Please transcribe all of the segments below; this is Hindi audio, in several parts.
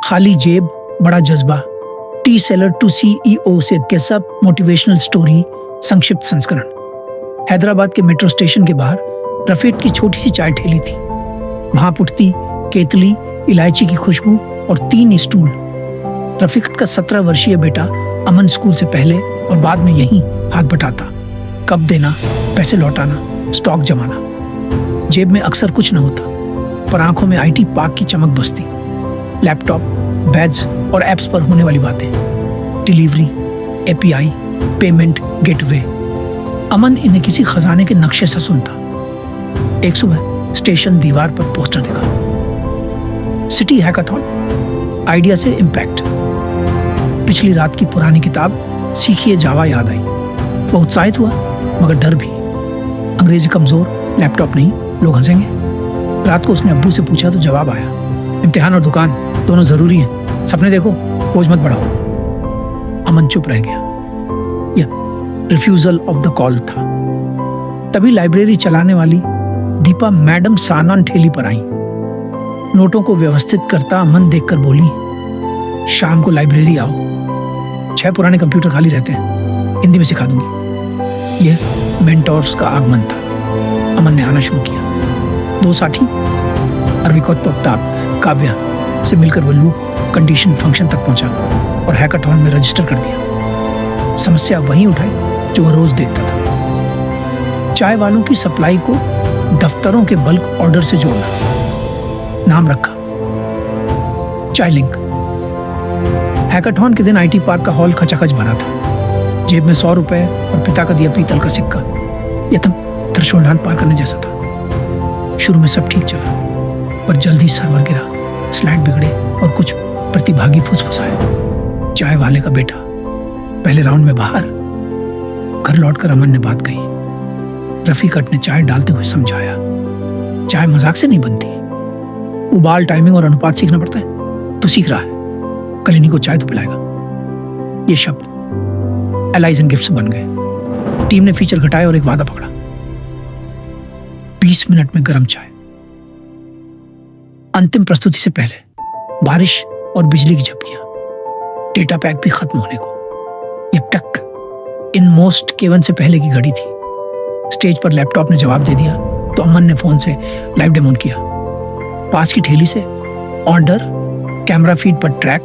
खाली जेब, बड़ा जज्बा। टी सेलर टू सीईओ से कैसअप मोटिवेशनल स्टोरी संक्षिप्त संस्करण। हैदराबाद के मेट्रो स्टेशन के बाहर रफीक की छोटी सी चाय ठेली थी। भाप उठती, केतली, इलायची की खुशबू और 3 स्टूल। रफीक का 17 वर्षीय बेटा अमन स्कूल से पहले और बाद में यहीं हाथ बटाता। कब देना, पैसे लौटाना, स्टॉक जमाना। जेब में अक्सर कुछ न होता, पर आंखों में आईटी पार्क की चमक बसती। लैपटॉप, बैड्स और एप्स पर होने वाली बातें, डिलीवरी, एपीआई, पेमेंट, गेटवे। अमन इन्हें किसी खजाने के नक्शे से सुनता। एक सुबह स्टेशन दीवार पर पोस्टर दिखा, सिटी हैकाथॉन, आइडिया से इम्पैक्ट। पिछली रात की पुरानी किताब सीखिए जावा याद आई। वो उत्साहित हुआ, मगर डर भी। अंग्रेजी कमजोर, लैपटॉप नहीं, लोग हंसेंगे। रात को उसने अब्बू से पूछा तो जवाब आया, इम्तिहान और दुकान दोनों जरूरी हैं, सपने देखो, बोझ मत बढ़ाओ। अमन चुप रह गया। यह रिफ्यूजल ऑफ द कॉल था। तभी लाइब्रेरी चलाने वाली दीपा मैडम सामान ठेली पर आई। नोटों को व्यवस्थित करता अमन देखकर बोली, शाम को लाइब्रेरी आओ, 6 पुराने कंप्यूटर खाली रहते हैं, हिंदी में सिखा दूंगी। यह मेंटोर्स का आगमन था। अमन ने आना शुरू किया। 2 साथी, अरविक और काव्या से मिलकर वो लूप कंडीशन फंक्शन तक पहुंचा और हैकाथॉन में रजिस्टर कर दिया। समस्या वहीं उठाई जो वह रोज देखता था, चाय वालों की सप्लाई को दफ्तरों के बल्क ऑर्डर से जोड़ना। नाम रखा, चाय लिंक। हैकाथॉन के दिन आईटी पार्क का हॉल खचाखच भरा था। जेब में 100 रुपए और पिता का दिया पीतल का सिक्का। यह थ्रेशोल्ड पार करने जैसा था। शुरू में सब ठीक चला, पर जल्दी सर्वर गिरा, स्लाइड बिगड़े और कुछ प्रतिभागी फुसफुसाए। चाय वाले का बेटा पहले राउंड में बाहर। घर लौटकर अमन ने बात कही। रफीकट ने चाय डालते हुए समझाया, चाय मजाक से नहीं बनती, उबाल, टाइमिंग और अनुपात सीखना पड़ता है। तू सीख रहा है, कल इन्हीं को चाय तो पिलाएगा। ये शब्द एलाइज एंड गिफ्ट्स बन गए। टीम ने फीचर घटाए और एक वादा पकड़ा, 20 मिनट में गर्म चाय। अंतिम प्रस्तुति से पहले बारिश और बिजली की झपकियां, डेटा पैक भी खत्म होने को। यह टक इन मोस्ट केवन से पहले की घड़ी थी। स्टेज पर लैपटॉप ने जवाब दे दिया तो अमन ने फोन से लाइव डेमो किया। पास की ठेली से ऑर्डर, कैमरा फीड पर ट्रैक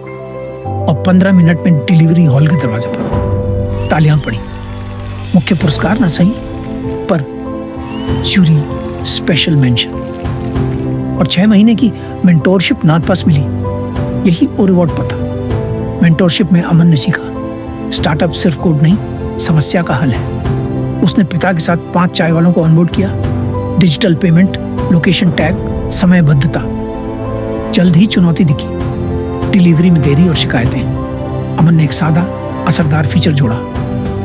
और 15 मिनट में डिलीवरी हॉल के दरवाजे पर। तालियां पड़ी। मुख्य पुरस्कार ना सही, पर ज्यूरी स्पेशल मेंशन और 6 महीने की मेंटोरशिप नापास मिली। यही वो रिवॉर्ड पर था। मेंटोरशिप में अमन ने सीखा, स्टार्टअप सिर्फ कोड नहीं, समस्या का हल है। उसने पिता के साथ 5 चाय वालों को ऑनबोर्ड किया। डिजिटल पेमेंट, लोकेशन टैग, समयबद्धता। जल्द ही चुनौती दिखी, डिलीवरी में देरी और शिकायतें। अमन ने एक सादा, असरदार फीचर जोड़ा,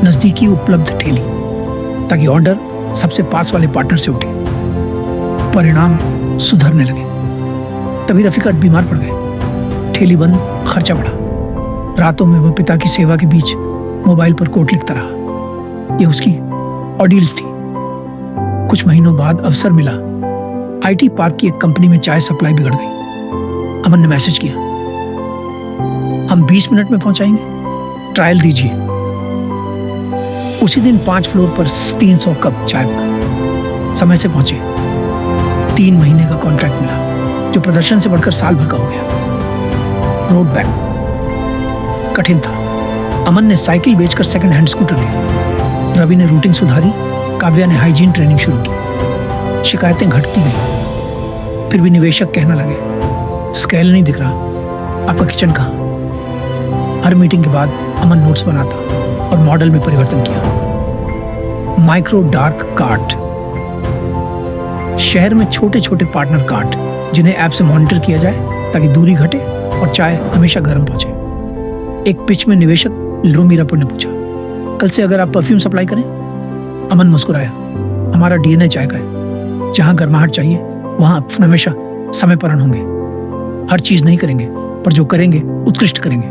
नजदीकी उपलब्ध ठेली, ताकि ऑर्डर सबसे पास वाले पार्टनर से उठे। परिणाम सुधरने लगे। तभी रफीकट बीमार पड़ गए। ठेली बंद, खर्चा बढ़ा। रातों में वह पिता की सेवा के बीच मोबाइल पर कोट लिखता रहा। यह उसकी ऑडियल्स थी। कुछ महीनों बाद अवसर मिला। आईटी पार्क की एक कंपनी में चाय सप्लाई बिगड़ गई। अमन ने मैसेज किया, हम 20 मिनट में पहुंचाएंगे, ट्रायल दीजिए। उसी दिन 5 फ्लोर पर 300 कप चाय समय से पहुंचे। 3 महीने का कॉन्ट्रैक्ट मिला, जो प्रदर्शन से बढ़कर साल भर का हो गया। रोड बैक कठिन था। अमन ने साइकिल बेचकर सेकंड हैंड स्कूटर लिया। रवि ने रूटिंग सुधारी, काव्या ने हाइजीन ट्रेनिंग शुरू की। शिकायतें घटती गई। फिर भी निवेशक कहने लगे, स्केल नहीं दिख रहा, आपका किचन कहाँ? हर मीटिंग के बाद अमन नोट्स बनाता और मॉडल में परिवर्तन किया। माइक्रो डार्क कार्ट, शहर में छोटे छोटे पार्टनर कार्ट, जिन्हें ऐप से मॉनिटर किया जाए ताकि दूरी घटे और चाय हमेशा गर्म पहुंचे। एक पिच में निवेशक मीरापुर ने पूछा, कल से अगर आप परफ्यूम सप्लाई करें? अमन मुस्कुराया, हमारा डीएनए चाय का है। जहां गर्माहट चाहिए वहां आप हमेशा समय पर होंगे। हर चीज नहीं करेंगे, पर जो करेंगे उत्कृष्ट करेंगे।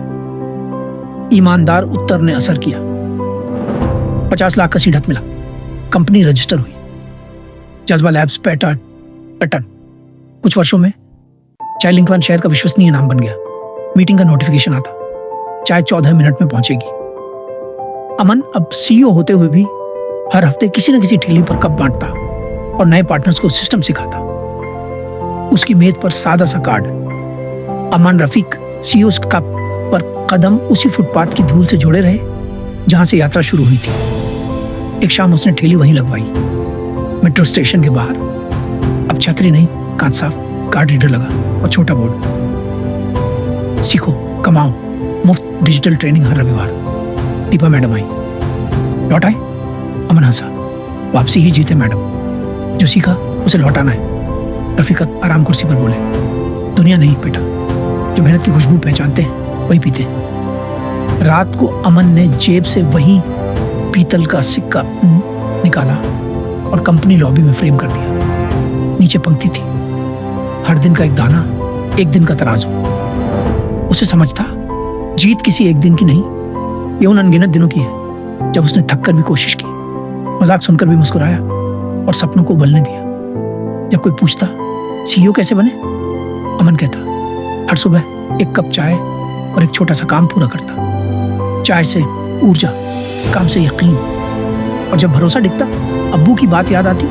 ईमानदार उत्तर ने असर किया। 50 लाख का सीढ़त मिला। कंपनी रजिस्टर हुई। जज्बा लैब्स पैटर्न। कुछ वर्षों में चाय लिंक वन शहर का विश्वसनीय नाम बन गया। मीटिंग का नोटिफिकेशन आता, चाय 14 मिनट में पहुंचेगी। अमन अब सीईओ होते हुए भी हर हफ्ते किसी न किसी ठेली पर कप बांटता और नए पार्टनर्स को सिस्टम सिखाता। उसकी मेज पर सादा सा कार्ड, अमान रफीक सीईओ कप पर कदम उसी फुटपाथ की धूल से जुड़े रहे जहां से यात्रा शुरू हुई थी। एक शाम उसने ठेली वहीं लगवाई, मेट्रो स्टेशन के बाहर। अब छतरी नहीं, कांच साफ, कार्ड रीडर लगा और छोटा बोर्ड, सीखो कमाओ, मुफ्त डिजिटल ट्रेनिंग हर रविवार। दीपा मैडम आई, लौट आए। अमन हंसा, वापसी ही जीते मैडम, जो सीखा उसे लौटाना है। रफीकत आराम कुर्सी पर बोले, दुनिया नहीं बेटा, जो मेहनत की खुशबू पहचानते हैं वही पीते हैं। रात को अमन ने जेब से वही पीतल का सिक्का निकाला और कंपनी लॉबी में फ्रेम कर दिया। नीचे पंक्ति थी, हर दिन का एक दाना, एक दिन का तराजू। उसे समझ था जीत किसी एक दिन की नहीं, ये उन अनगिनत दिनों की है जब उसने थक कर भी कोशिश की, मजाक सुनकर भी मुस्कुराया और सपनों को उबलने दिया। जब कोई पूछता सीईओ कैसे बने, अमन कहता, हर सुबह एक कप चाय और एक छोटा सा काम पूरा करता। चाय से ऊर्जा, काम से यकीन, और जब भरोसा दिखता अब्बू की बात याद आती,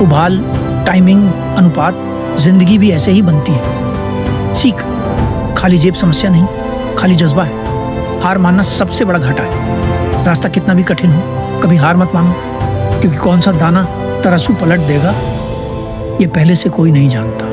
उबाल, टाइमिंग, अनुपात, जिंदगी भी ऐसे ही बनती है। सीख, खाली जेब समस्या नहीं, खाली जज्बा है। हार मानना सबसे बड़ा घाटा है। रास्ता कितना भी कठिन हो, कभी हार मत मानो, क्योंकि कौन सा दाना तराजू पलट देगा ये पहले से कोई नहीं जानता।